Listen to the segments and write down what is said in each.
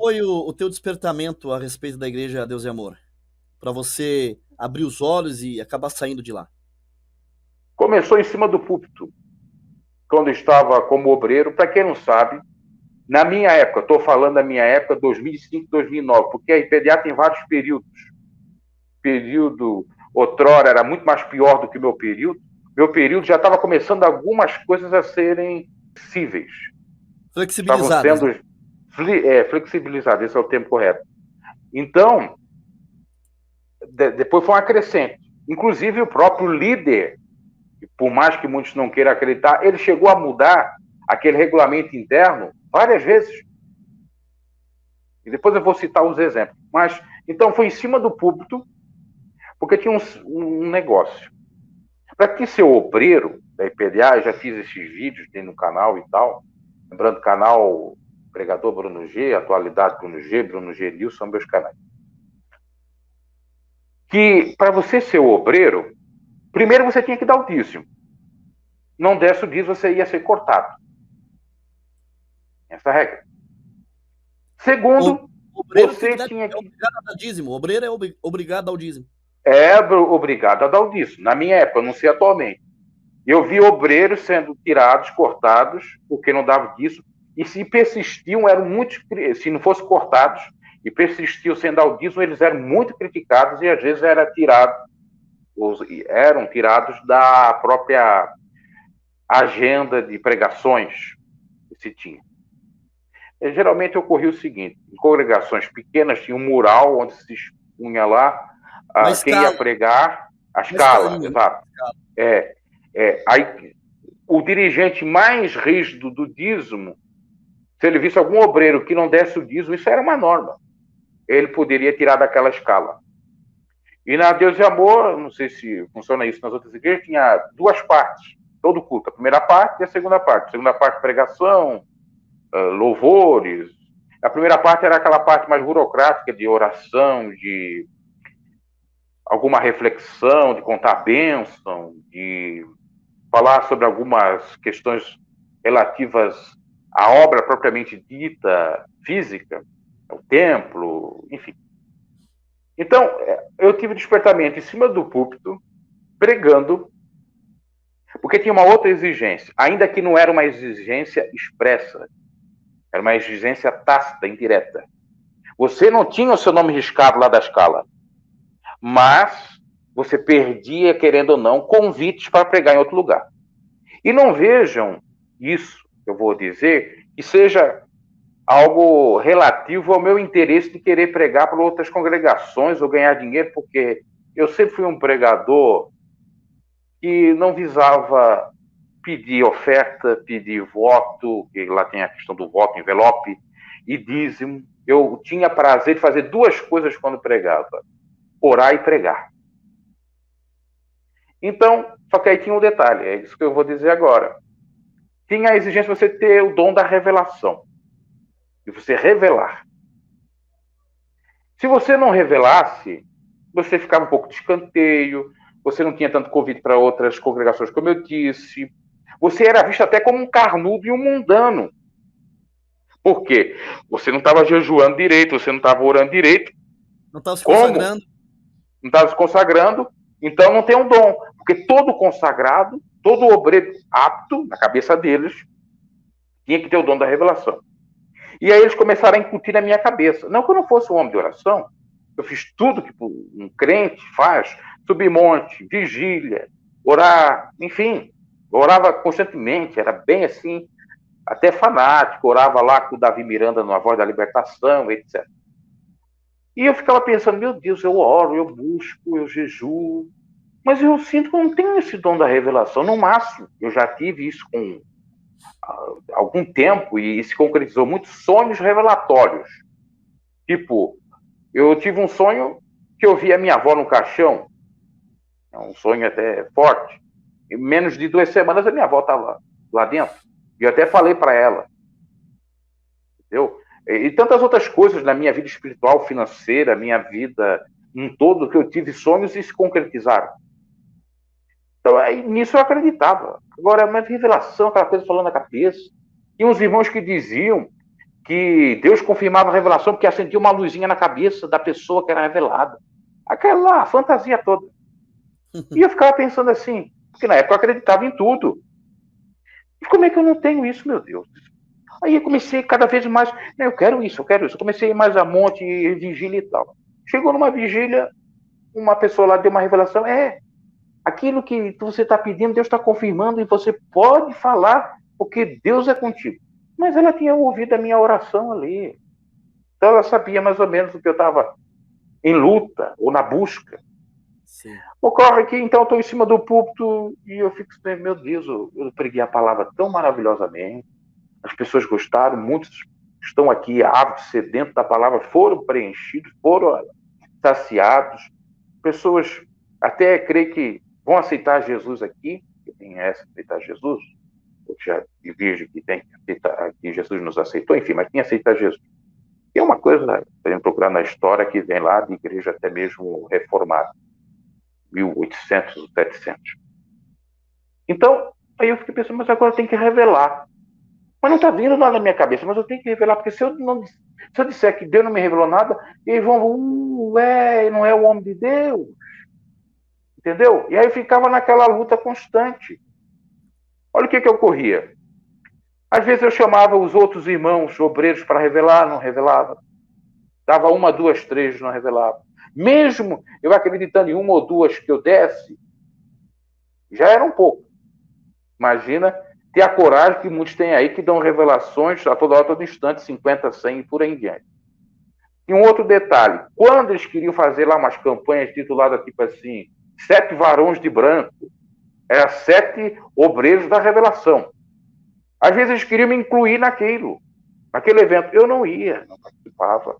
foi o teu despertamento a respeito da igreja Deus e Amor? Para você abrir os olhos e acabar saindo de lá? Começou em cima do púlpito, quando estava como obreiro. Para quem não sabe, na minha época, estou falando da minha época, 2005, 2009, porque a IPDA tem vários períodos. Período outrora era muito mais pior do que o meu período. Meu período já estava começando algumas coisas a serem possíveis. Estavam Flexibilizadas, né? sendo flexibilizadas, esse é o termo correto. Então, depois foi uma crescente. Inclusive, o próprio líder, por mais que muitos não queiram acreditar, ele chegou a mudar aquele regulamento interno várias vezes. E depois eu vou citar os exemplos. Mas, então, foi em cima do púlpito, porque tinha um negócio. Para que ser obreiro da IPDA, eu já fiz esses vídeos dentro do canal e tal. Lembrando, canal Pregador Bruno G, Atualidade Bruno G News, são meus canais. Que para você ser obreiro, primeiro você tinha que dar o dízimo. Não desse o dízimo, você ia ser cortado. Essa é a regra. Segundo, O obreiro você é tinha que... obrigado a dar dízimo. O obreiro é obrigado ao dízimo. É obrigado a dar o dízimo. Na minha época, eu não sei atualmente. Eu vi obreiros sendo tirados, cortados, porque não davam dízimo. E se persistiam, eram muito... Se não fossem cortados e persistiam sem dar o dízimo, eles eram muito criticados e às vezes eram tirados da própria agenda de pregações que se tinha. Geralmente ocorria o seguinte: em congregações pequenas tinha um mural onde se expunha lá quem ia pregar, a escala, exato. Aí, o dirigente mais rígido do dízimo, se ele visse algum obreiro que não desse o dízimo, isso era uma norma. Ele poderia tirar daquela escala. E na Deus e Amor, não sei se funciona isso nas outras igrejas, tinha duas partes, todo culto. A primeira parte e a segunda parte. A segunda parte, pregação, louvores. A primeira parte era aquela parte mais burocrática de oração, de alguma reflexão, de contar bênção, de falar sobre algumas questões relativas à obra propriamente dita, física, ao templo, enfim. Então, eu tive despertamento em cima do púlpito, pregando, porque tinha uma outra exigência, ainda que não era uma exigência expressa, era uma exigência tácita, indireta. Você não tinha o seu nome riscado lá da escala, mas você perdia, querendo ou não, convites para pregar em outro lugar. E não vejam isso, eu vou dizer, que seja algo relativo ao meu interesse de querer pregar para outras congregações ou ganhar dinheiro, porque eu sempre fui um pregador que não visava pedir oferta, pedir voto, que lá tem a questão do voto, envelope e dízimo. Eu tinha prazer de fazer duas coisas quando pregava: orar e pregar. Então, só que aí tinha um detalhe, é isso que eu vou dizer agora. Tinha a exigência de você ter o dom da revelação, de você revelar. Se você não revelasse, você ficava um pouco de escanteio, você não tinha tanto convite para outras congregações, como eu disse. Você era visto até como um carnudo e um mundano. Por quê? Você não estava jejuando direito, você não estava orando direito. Não estava se consagrando. Não estava se consagrando, então não tem um dom. Porque todo consagrado, todo obreiro apto, na cabeça deles, tinha que ter o dom da revelação. E aí eles começaram a incutir na minha cabeça. Não que eu não fosse um homem de oração, eu fiz tudo que um crente faz: subir monte, vigília, orar, enfim. Eu orava constantemente, era bem assim, até fanático, orava lá com o Davi Miranda no A Voz da Libertação, etc. E eu ficava pensando: meu Deus, eu oro, eu busco, eu jejuo, mas eu sinto que eu não tenho esse dom da revelação. No máximo, eu já tive isso com algum tempo e se concretizou muitos sonhos revelatórios. Tipo, eu tive um sonho que eu vi a minha avó no caixão, um sonho até forte. Em menos de 2 semanas a minha avó estava lá dentro. E eu até falei para ela. Entendeu? E tantas outras coisas na minha vida espiritual, financeira, minha vida em todo, que eu tive sonhos e se concretizaram. Então, nisso eu acreditava. Agora, uma revelação, aquela coisa falando na cabeça. E uns irmãos que diziam que Deus confirmava a revelação porque acendia uma luzinha na cabeça da pessoa que era revelada. Aquela fantasia toda. E eu ficava pensando assim, porque na época eu acreditava em tudo. E como é que eu não tenho isso, meu Deus? Aí eu comecei cada vez mais, eu quero isso, eu quero isso. Eu comecei a ir mais a monte, vigília e tal. Chegou numa vigília, uma pessoa lá deu uma revelação, aquilo que você está pedindo, Deus está confirmando e você pode falar, porque Deus é contigo. Mas ela tinha ouvido a minha oração ali. Então ela sabia mais ou menos o que eu estava em luta ou na busca. Sim. Ocorre que então eu estou em cima do púlpito e eu fico assim, meu Deus, eu preguei a palavra tão maravilhosamente. As pessoas gostaram, muitos estão aqui ávidos, sedentos da palavra, foram preenchidos, foram saciados. Pessoas até creio que vão aceitar Jesus aqui, que tem essa, aceitar Jesus. Eu já vejo que tem que aceitar, que Jesus nos aceitou, enfim, mas tem que aceitar Jesus. E é uma coisa, podemos procurar na história que vem lá de igreja até mesmo reformada, 1800, 700. Então, aí eu fiquei pensando, mas agora tem que revelar. Mas não está vindo nada na minha cabeça, mas eu tenho que revelar, porque se eu disser que Deus não me revelou nada, eles vão, não é o homem de Deus. Entendeu? E aí eu ficava naquela luta constante. Olha o que ocorria. Às vezes eu chamava os outros irmãos obreiros para revelar, não revelava. Dava uma, duas, três, não revelava. Mesmo eu acreditando em uma ou duas que eu desse, já era um pouco. Imagina ter a coragem que muitos têm aí, que dão revelações a toda hora, todo instante, 50, 100 e por aí em diante. E um outro detalhe, quando eles queriam fazer lá umas campanhas tituladas tipo assim, 7 varões de branco, era 7 obreiros da revelação. Às vezes eles queriam me incluir naquele evento. Eu não ia, não participava.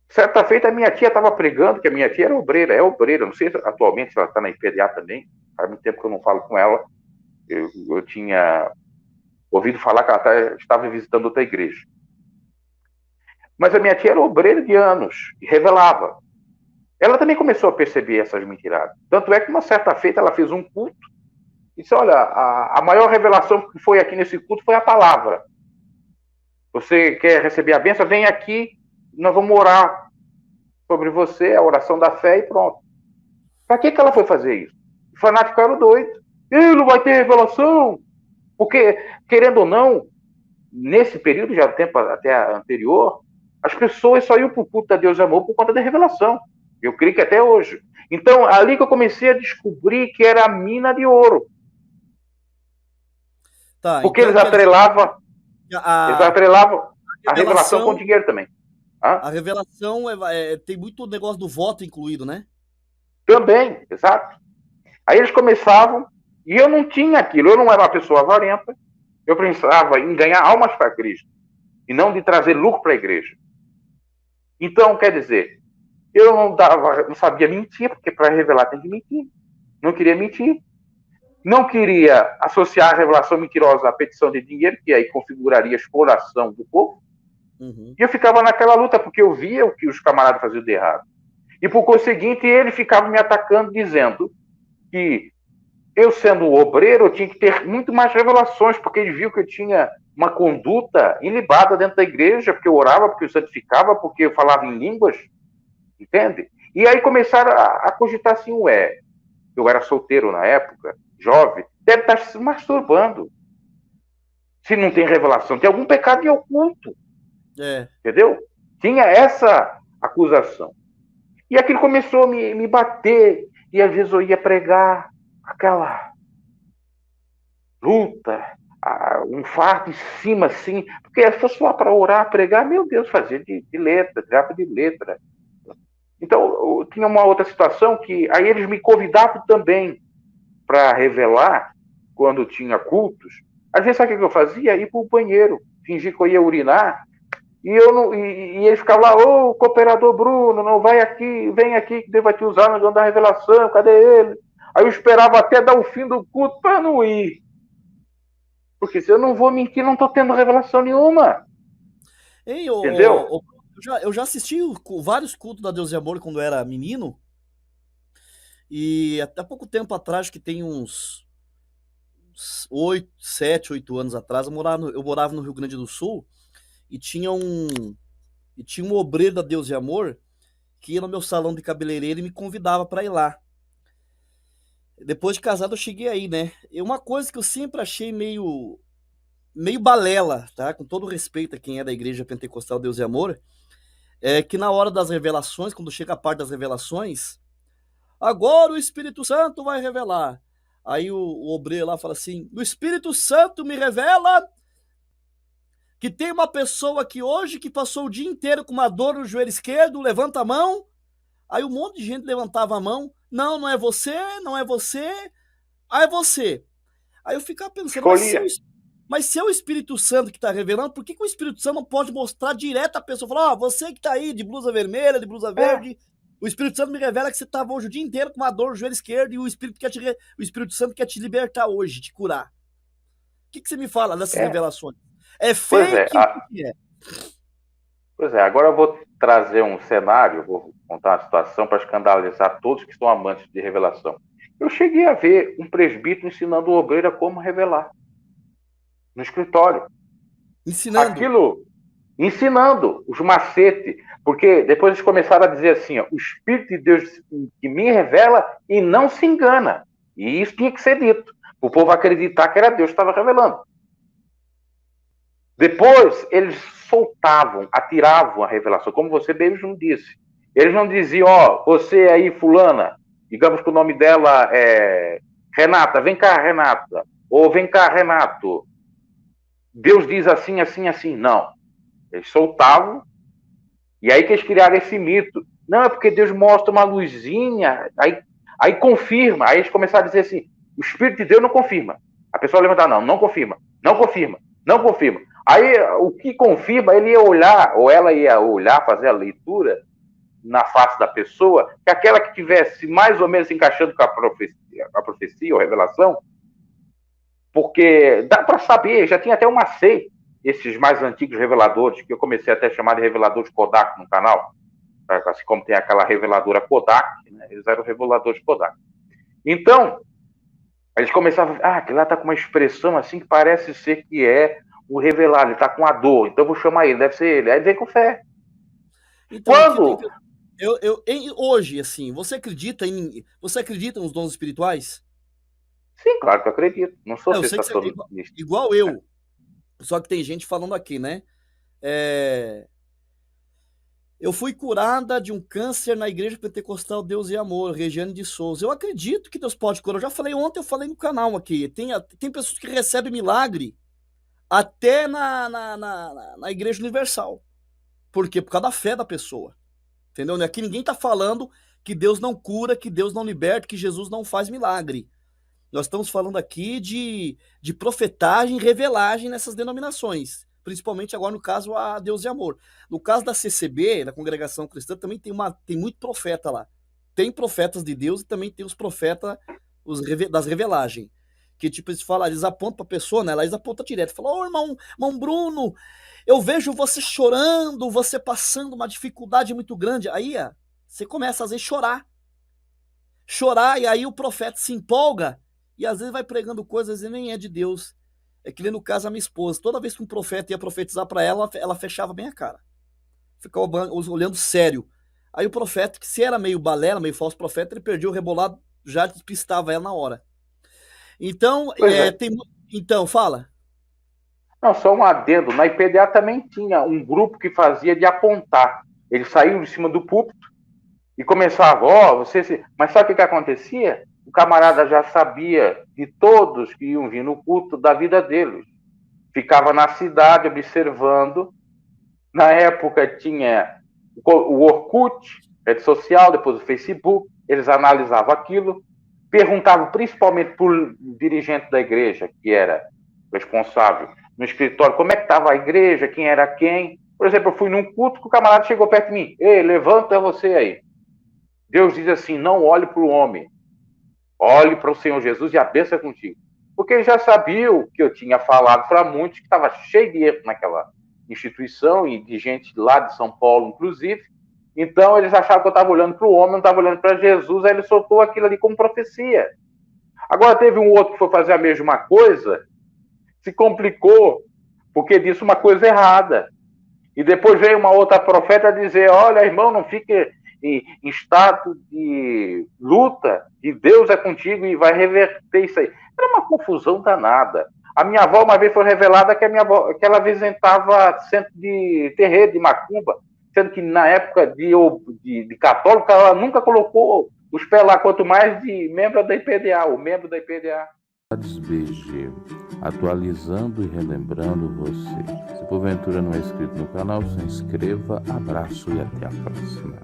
Certa feita, a minha tia estava pregando, que a minha tia era obreira, é obreira, não sei atualmente se ela está na IPDA também, faz muito tempo que eu não falo com ela. Eu tinha ouvido falar que ela estava visitando outra igreja. Mas a minha tia era obreira de anos e revelava. Ela também começou a perceber essas mentiradas. Tanto é que uma certa feita ela fez um culto e disse, olha, a maior revelação que foi aqui nesse culto foi a palavra. Você quer receber a bênção? Vem aqui, nós vamos orar sobre você, a oração da fé e pronto. Para que ela foi fazer isso? Os fanáticos eram doidos. Ele não vai ter revelação. Porque, querendo ou não, nesse período, já do tempo até anterior, as pessoas só iam para o culto da Deus de Amor por conta da revelação. Eu creio que até hoje. Então, ali que eu comecei a descobrir que era a mina de ouro. Tá, Porque então eles atrelavam a revelação com dinheiro também. A revelação tem muito negócio do voto incluído, né? Também, exato. Aí eles começavam, e eu não tinha aquilo, eu não era uma pessoa avarenta, eu pensava em ganhar almas para Cristo, e não de trazer lucro para a igreja. Então, quer dizer, eu não sabia mentir, porque para revelar tem que mentir. Não queria mentir. Não queria associar a revelação mentirosa à petição de dinheiro, que aí configuraria a exploração do povo. Uhum. E eu ficava naquela luta, porque eu via o que os camaradas faziam de errado. E por conseguinte, ele ficava me atacando, dizendo que eu, sendo obreiro, eu tinha que ter muito mais revelações, porque ele viu que eu tinha uma conduta ilibada dentro da igreja, porque eu orava, porque eu santificava, porque eu falava em línguas, entende? E aí começaram a cogitar assim, eu era solteiro na época, jovem, deve estar se masturbando. Se não tem revelação, tem algum pecado em oculto. Entendeu? Tinha essa acusação. E aquilo começou a me bater, e às vezes eu ia pregar aquela luta, um fardo em cima, assim, porque se fosse lá para orar, pregar, meu Deus, fazia de letra, grava de letra. Então, tinha uma outra situação que aí eles me convidavam também para revelar, quando tinha cultos. Às vezes, sabe o que eu fazia? Ir para o banheiro, fingir que eu ia urinar, e ele ficava lá, ô, cooperador Bruno, não vai aqui, vem aqui que Deus vai te usar no dom da revelação, cadê ele? Aí eu esperava até dar o fim do culto para não ir. Porque se eu não vou mentir, não estou tendo revelação nenhuma. Entendeu? Eu já assisti vários cultos da Deus e Amor quando eu era menino. E até pouco tempo atrás, que tem uns 7, 8 anos atrás, eu morava no Rio Grande do Sul. e tinha um obreiro da Deus e Amor que ia no meu salão de cabeleireiro e me convidava para ir lá. Depois de casado eu cheguei aí, né? E uma coisa que eu sempre achei meio balela, tá? Com todo respeito a quem é da igreja pentecostal Deus e Amor, é que na hora das revelações, quando chega a parte das revelações, agora o Espírito Santo vai revelar. Aí o obreiro lá fala assim: o Espírito Santo me revela que tem uma pessoa aqui hoje que passou o dia inteiro com uma dor no joelho esquerdo, levanta a mão. Aí um monte de gente levantava a mão. Não, não é você, não é você. Ah, é você. Aí eu ficava pensando, Escolhia. mas se é o Espírito Santo que está revelando, por que o Espírito Santo não pode mostrar direto a pessoa? Falar, você que está aí de blusa vermelha, de blusa É, verde, o Espírito Santo me revela que você estava hoje o dia inteiro com uma dor no joelho esquerdo e o Espírito Santo quer te libertar hoje, te curar. O que você me fala dessas é. revelações? É Pois é. fake? O que é? Pois é, agora eu vou trazer um cenário, vou contar uma situação para escandalizar todos que são amantes de revelação. Eu cheguei a ver um presbítero ensinando o obreiro a como revelar no escritório. Ensinando. Aquilo, ensinando os macetes, porque depois eles começaram a dizer assim, ó, o Espírito de Deus que me revela e não se engana. E isso tinha que ser dito, para o povo acreditar que era Deus que estava revelando. Depois, eles soltavam, atiravam a revelação, como você mesmo disse. Eles não diziam, ó, você aí, fulana, digamos que o nome dela é Renata, vem cá, Renata, ou vem cá, Renato. Deus diz assim, assim, assim. Não. Eles soltavam, e aí que eles criaram esse mito. Não, é porque Deus mostra uma luzinha, aí confirma. Aí eles começaram a dizer assim, o Espírito de Deus não confirma. A pessoa levantar, não confirma, não confirma, não confirma. Aí, o que confirma, ele ia olhar, ou ela ia olhar, fazer a leitura na face da pessoa, que aquela que tivesse mais ou menos se encaixando com a profecia ou revelação, porque dá para saber, já tinha até uma seita, esses mais antigos reveladores, que eu comecei até a chamar de reveladores Kodak no canal, assim como tem aquela reveladora Kodak, né? Eles eram reveladores Kodak. Então, eles começavam, aquele lá está com uma expressão assim que parece ser que é o revelado, ele está com a dor, então eu vou chamar ele, deve ser ele. Aí vem com fé. Então, aqui tem. Quando? Hoje, assim, você acredita nos dons espirituais? Sim, claro que eu acredito. Não sou Eu sei que você é sensacionalista. igual eu. Só que tem gente falando aqui, né? Eu fui curada de um câncer na Igreja Pentecostal Deus e Amor, Regiane de Souza. Eu acredito que Deus pode curar. Eu já falei ontem, eu falei no canal aqui. Tem pessoas que recebem milagre até na Igreja Universal. Por quê? Por causa da fé da pessoa. Entendeu? Aqui ninguém está falando que Deus não cura, que Deus não liberta, que Jesus não faz milagre. Nós estamos falando aqui de profetagem, revelagem nessas denominações. Principalmente agora no caso a Deus e Amor. No caso da CCB, da Congregação Cristã, também tem muito profeta lá. Tem profetas de Deus e também tem os profetas das revelagens. Que tipo, eles apontam para a pessoa, né? Eles apontam direto. Falam, irmão Bruno, eu vejo você chorando, você passando uma dificuldade muito grande. Aí, você começa às vezes chorar, e aí o profeta se empolga e às vezes vai pregando coisas e nem é de Deus. É que nem no caso a minha esposa, toda vez que um profeta ia profetizar para ela fechava bem a cara. Ficava olhando sério. Aí o profeta, que se era meio balela, meio falso profeta, ele perdia o rebolado, já despistava ela na hora. Então, Pois é. Então, fala. Não, só um adendo. Na IPDA também tinha um grupo que fazia de apontar. Eles saíam de cima do púlpito e começavam, você... Mas sabe o que acontecia? O camarada já sabia de todos que iam vir no culto da vida deles. Ficava na cidade observando. Na época tinha o Orkut, rede social, depois o Facebook. Eles analisavam aquilo, perguntavam principalmente para o dirigente da igreja, que era responsável no escritório, como é que estava a igreja, quem era quem. Por exemplo, eu fui num culto que o camarada chegou perto de mim. Ei, levanta você aí. Deus diz assim, não olhe para o homem, olhe para o Senhor Jesus e a bênção é contigo. Porque ele já sabia o que eu tinha falado para muitos, que estava cheio de erro naquela instituição e de gente lá de São Paulo, inclusive. Então, eles achavam que eu estava olhando para o homem, não estava olhando para Jesus, aí ele soltou aquilo ali como profecia. Agora, teve um outro que foi fazer a mesma coisa, se complicou, porque disse uma coisa errada. E depois veio uma outra profeta dizer, olha, irmão, não fique em estado de luta, e Deus é contigo e vai reverter isso aí. Era uma confusão danada. A minha avó uma vez foi revelada que ela visitava centro de terreiro, de macumba, sendo que na época de católica ela nunca colocou os pés lá, quanto mais de membro da IPDA, o membro da IPDA. BG, atualizando e relembrando você. Se porventura não é inscrito no canal, se inscreva. Abraço e até a próxima.